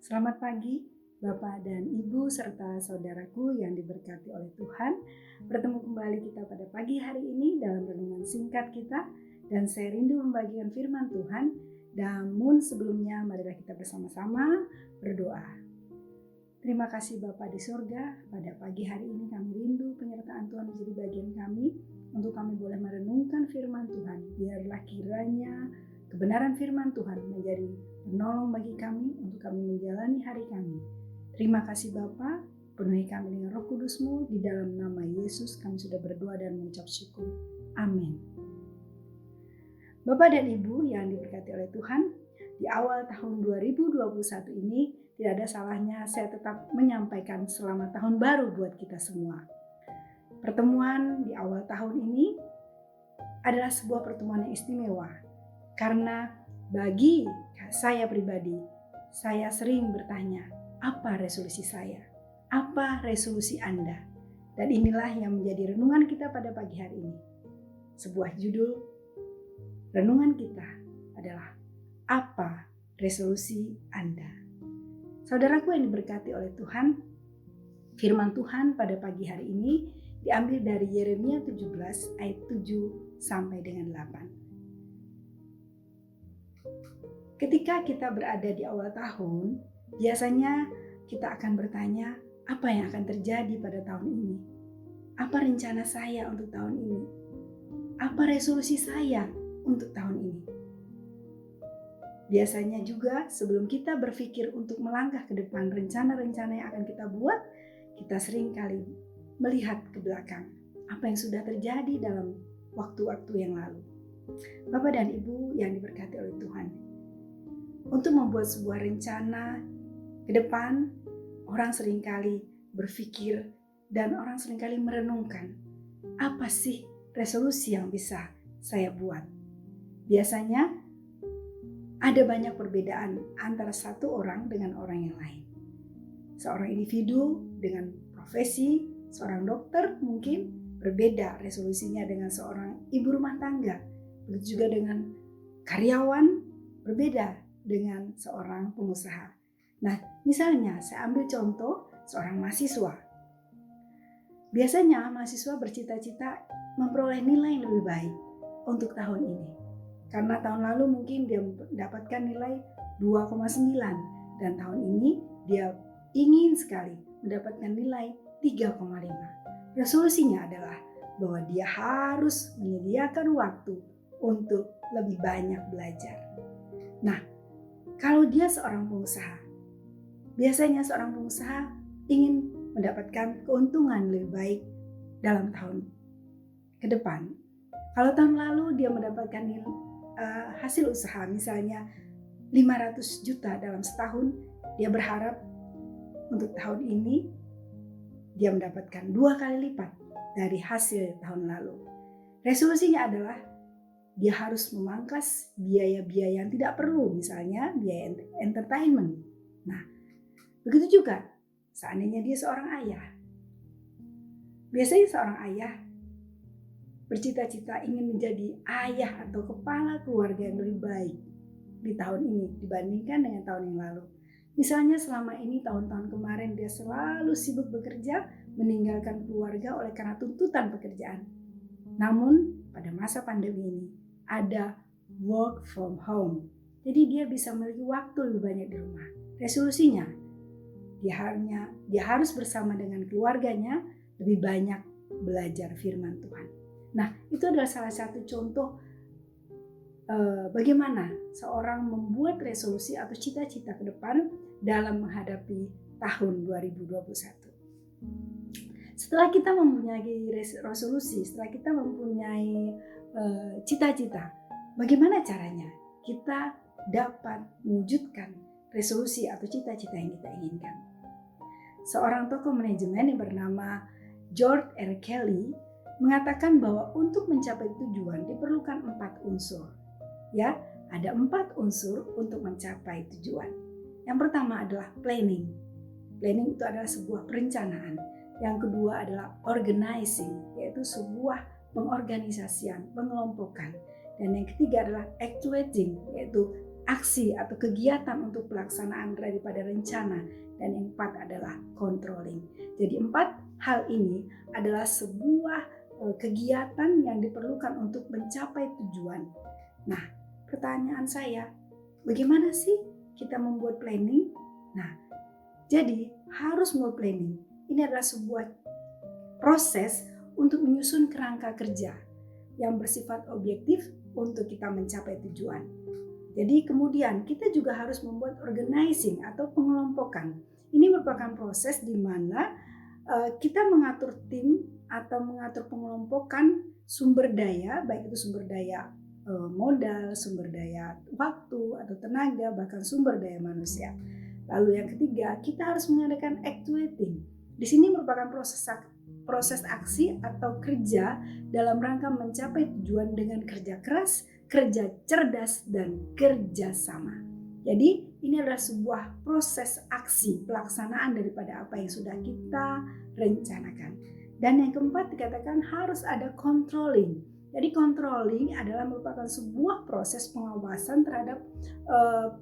Selamat pagi, Bapak dan Ibu serta saudaraku yang diberkati oleh Tuhan. Bertemu kembali kita pada pagi hari ini dalam renungan singkat kita, dan saya rindu membagikan firman Tuhan. Namun sebelumnya marilah kita bersama-sama berdoa. Terima kasih Bapa di surga, pada pagi hari ini kami rindu penyertaan Tuhan menjadi bagian kami, untuk kami boleh merenungkan firman Tuhan. Biarlah kiranya kebenaran firman Tuhan menjadi penolong bagi kami untuk kami menjalani hari kami. Terima kasih Bapa, penuhi kami dengan Roh Kudus-Mu. Di dalam nama Yesus kami sudah berdoa dan mengucap syukur. Amin. Bapak dan Ibu yang diberkati oleh Tuhan, di awal tahun 2021 ini tidak ada salahnya saya tetap menyampaikan selamat tahun baru buat kita semua. Pertemuan di awal tahun ini adalah sebuah pertemuan yang istimewa, karena bagi saya pribadi, saya sering bertanya, apa resolusi saya? Apa resolusi Anda? Dan inilah yang menjadi renungan kita pada pagi hari ini. Sebuah judul renungan kita adalah, apa resolusi Anda? Saudaraku yang diberkati oleh Tuhan, firman Tuhan pada pagi hari ini diambil dari Yeremia 17 ayat 7 sampai dengan 8. Ketika kita berada di awal tahun, biasanya kita akan bertanya, apa yang akan terjadi pada tahun ini? Apa rencana saya untuk tahun ini? Apa resolusi saya untuk tahun ini? Biasanya juga sebelum kita berpikir untuk melangkah ke depan rencana-rencana yang akan kita buat, kita sering kali melihat ke belakang apa yang sudah terjadi dalam waktu-waktu yang lalu. Bapak dan Ibu yang diberkati oleh Tuhan, untuk membuat sebuah rencana ke depan, orang seringkali berpikir dan orang seringkali merenungkan, apa sih resolusi yang bisa saya buat? Biasanya ada banyak perbedaan antara satu orang dengan orang yang lain. Seorang individu dengan profesi, seorang dokter mungkin berbeda resolusinya dengan seorang ibu rumah tangga. Begitu juga dengan karyawan, berbeda dengan seorang pengusaha. Nah, misalnya saya ambil contoh seorang mahasiswa. Biasanya mahasiswa bercita-cita memperoleh nilai yang lebih baik untuk tahun ini. Karena tahun lalu mungkin dia mendapatkan nilai 2,9 dan tahun ini dia ingin sekali mendapatkan nilai 3,5. Resolusinya adalah bahwa dia harus menyediakan waktu untuk lebih banyak belajar. Nah, kalau dia seorang pengusaha, biasanya seorang pengusaha ingin mendapatkan keuntungan lebih baik dalam tahun ke depan. Kalau tahun lalu dia mendapatkan hasil usaha misalnya 500 juta dalam setahun, dia berharap untuk tahun ini dia mendapatkan 2 kali lipat dari hasil tahun lalu. Resolusinya adalah dia harus memangkas biaya-biaya yang tidak perlu, misalnya biaya entertainment. Nah, begitu juga seandainya dia seorang ayah. Biasanya seorang ayah bercita-cita ingin menjadi ayah atau kepala keluarga yang lebih baik di tahun ini dibandingkan dengan tahun yang lalu. Misalnya selama ini tahun-tahun kemarin dia selalu sibuk bekerja, meninggalkan keluarga oleh karena tuntutan pekerjaan. Namun pada masa pandemi ini ada work from home. Jadi dia bisa memiliki waktu lebih banyak di rumah. Resolusinya dia harus bersama dengan keluarganya lebih banyak belajar firman Tuhan. Nah, itu adalah salah satu contoh bagaimana seorang membuat resolusi atau cita-cita ke depan dalam menghadapi tahun 2021. Setelah kita mempunyai resolusi, setelah kita mempunyai cita-cita, bagaimana caranya kita dapat mewujudkan resolusi atau cita-cita yang kita inginkan? Seorang tokoh manajemen yang bernama George R. Kelly mengatakan bahwa untuk mencapai tujuan diperlukan 4 unsur. Ya, ada 4 unsur untuk mencapai tujuan. Yang pertama adalah planning. Planning itu adalah sebuah perencanaan. Yang kedua adalah organizing, yaitu sebuah pengorganisasian, pengelompokan. Dan yang ketiga adalah actuating, yaitu aksi atau kegiatan untuk pelaksanaan daripada rencana. Dan yang 4 adalah controlling. Jadi 4 hal ini adalah sebuah kegiatan yang diperlukan untuk mencapai tujuan. Nah, pertanyaan saya, bagaimana sih kita membuat planning? Nah, jadi harus membuat planning. Ini adalah sebuah proses untuk menyusun kerangka kerja yang bersifat objektif untuk kita mencapai tujuan. Jadi kemudian kita juga harus membuat organizing atau pengelompokan. Ini merupakan proses di mana kita mengatur tim atau mengatur pengelompokan sumber daya, baik itu sumber daya modal, sumber daya waktu atau tenaga, bahkan sumber daya manusia. Lalu yang ketiga, kita harus mengadakan actuating. Di sini merupakan proses aksi atau kerja dalam rangka mencapai tujuan dengan kerja keras, kerja cerdas, dan kerja sama. Jadi ini adalah sebuah proses aksi pelaksanaan daripada apa yang sudah kita rencanakan. Dan yang keempat dikatakan harus ada controlling. Jadi controlling adalah merupakan sebuah proses pengawasan terhadap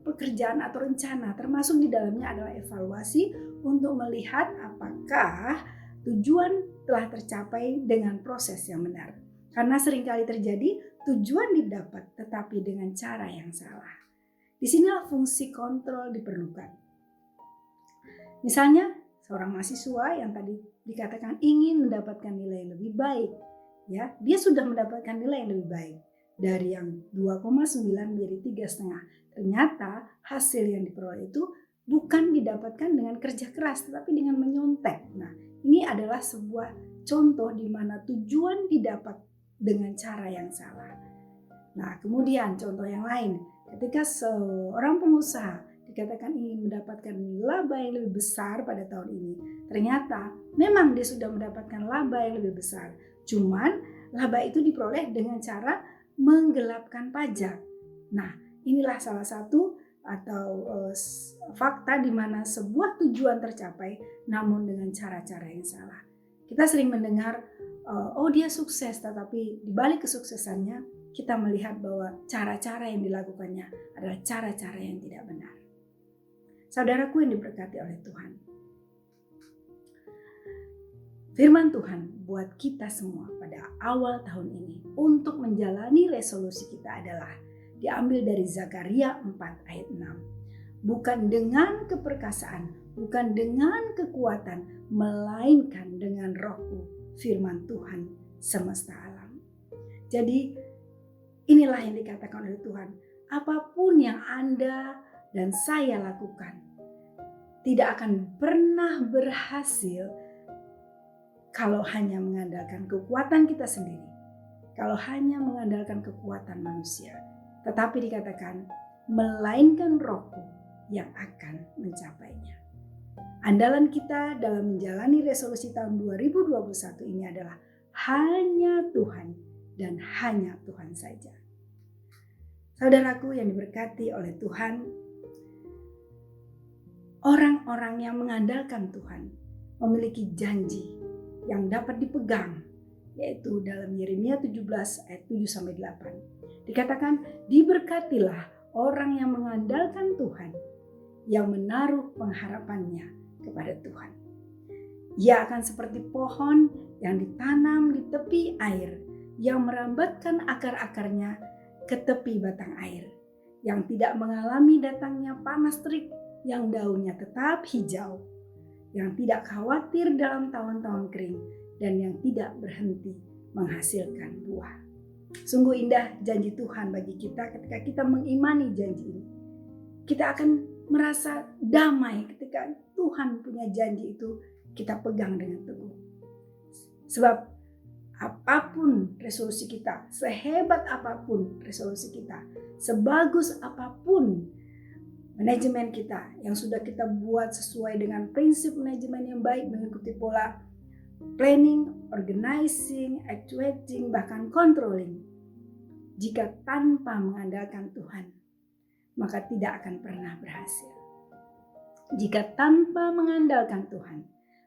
pekerjaan atau rencana, termasuk di dalamnya adalah evaluasi untuk melihat apakah tujuan telah tercapai dengan proses yang benar. Karena seringkali terjadi tujuan didapat tetapi dengan cara yang salah. Disinilah fungsi kontrol diperlukan. Misalnya seorang mahasiswa yang tadi dikatakan ingin mendapatkan nilai yang lebih baik, ya, dia sudah mendapatkan nilai yang lebih baik dari yang 2,9 menjadi 3,5. Ternyata hasil yang diperoleh itu bukan didapatkan dengan kerja keras tetapi dengan menyontek. Nah, ini adalah sebuah contoh di mana tujuan didapat dengan cara yang salah. Nah, kemudian contoh yang lain, ketika seorang pengusaha dikatakan ingin mendapatkan laba yang lebih besar pada tahun ini, ternyata memang dia sudah mendapatkan laba yang lebih besar. Cuman laba itu diperoleh dengan cara menggelapkan pajak. Nah, inilah salah satu atau fakta di mana sebuah tujuan tercapai namun dengan cara-cara yang salah. Kita sering mendengar, oh dia sukses, tetapi di balik kesuksesannya kita melihat bahwa cara-cara yang dilakukannya adalah cara-cara yang tidak benar. Saudaraku yang diberkati oleh Tuhan, firman Tuhan buat kita semua pada awal tahun ini untuk menjalani resolusi kita adalah diambil dari Zakaria 4 ayat 6. Bukan dengan keperkasaan, bukan dengan kekuatan, melainkan dengan Rohku, firman Tuhan semesta alam. Jadi inilah yang dikatakan oleh Tuhan, apapun yang Anda dan saya lakukan tidak akan pernah berhasil kalau hanya mengandalkan kekuatan kita sendiri, kalau hanya mengandalkan kekuatan manusia. Tetapi dikatakan, melainkan Rohku yang akan mencapainya. Andalan kita dalam menjalani resolusi tahun 2021 ini adalah hanya Tuhan dan hanya Tuhan saja. Saudaraku yang diberkati oleh Tuhan, orang-orang yang mengandalkan Tuhan memiliki janji yang dapat dipegang, yaitu dalam Yeremia 17 ayat 7-8. Dikatakan, diberkatilah orang yang mengandalkan Tuhan, yang menaruh pengharapannya kepada Tuhan. Ia akan seperti pohon yang ditanam di tepi air, yang merambatkan akar-akarnya ke tepi batang air, yang tidak mengalami datangnya panas terik, yang daunnya tetap hijau, yang tidak khawatir dalam tahun-tahun kering, dan yang tidak berhenti menghasilkan buah. Sungguh indah janji Tuhan bagi kita ketika kita mengimani janji ini. Kita akan merasa damai ketika Tuhan punya janji itu kita pegang dengan teguh. Sebab apapun resolusi kita, sehebat apapun resolusi kita, sebagus apapun manajemen kita yang sudah kita buat sesuai dengan prinsip manajemen yang baik mengikuti pola planning, organizing, actuating, bahkan controlling. Jika tanpa mengandalkan Tuhan, maka tidak akan pernah berhasil. Jika tanpa mengandalkan Tuhan,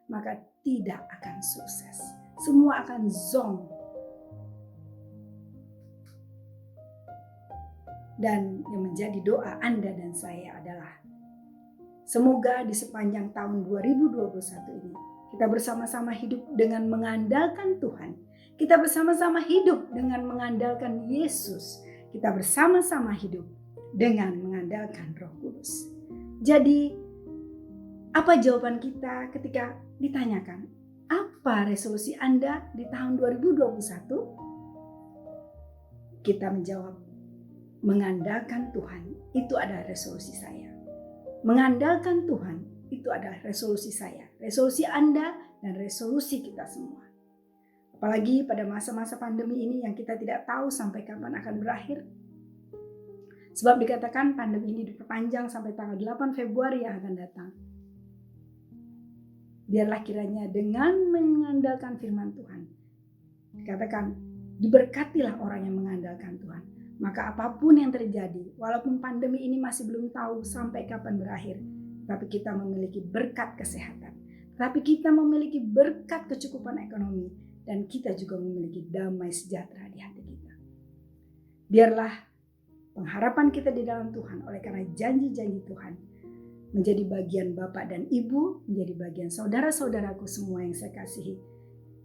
maka tidak akan sukses. Semua akan zonk. Dan yang menjadi doa Anda dan saya adalah semoga di sepanjang tahun 2021 ini kita bersama-sama hidup dengan mengandalkan Tuhan. Kita bersama-sama hidup dengan mengandalkan Yesus. Kita bersama-sama hidup dengan mengandalkan Roh Kudus. Jadi, apa jawaban kita ketika ditanyakan, apa resolusi Anda di tahun 2021? Kita menjawab, mengandalkan Tuhan itu adalah resolusi saya. Mengandalkan Tuhan itu adalah resolusi saya, resolusi Anda dan resolusi kita semua. Apalagi pada masa-masa pandemi ini yang kita tidak tahu sampai kapan akan berakhir. Sebab dikatakan pandemi ini diperpanjang sampai tanggal 8 Februari yang akan datang. Biarlah kiranya dengan mengandalkan firman Tuhan, dikatakan diberkatilah orang yang mengandalkan Tuhan. Maka apapun yang terjadi, walaupun pandemi ini masih belum tahu sampai kapan berakhir, tapi kita memiliki berkat kesehatan, tapi kita memiliki berkat kecukupan ekonomi, dan kita juga memiliki damai sejahtera di hati kita. Biarlah pengharapan kita di dalam Tuhan oleh karena janji-janji Tuhan menjadi bagian Bapak dan Ibu, menjadi bagian saudara-saudaraku semua yang saya kasihi.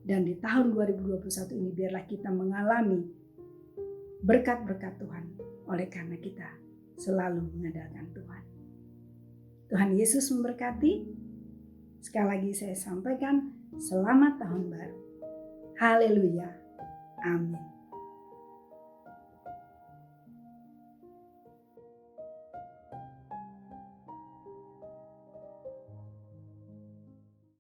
Dan di tahun 2021 ini biarlah kita mengalami berkat-berkat Tuhan oleh karena kita selalu mengandalkan Tuhan. Tuhan Yesus memberkati. Sekali lagi saya sampaikan selamat tahun baru. Haleluya. Amin.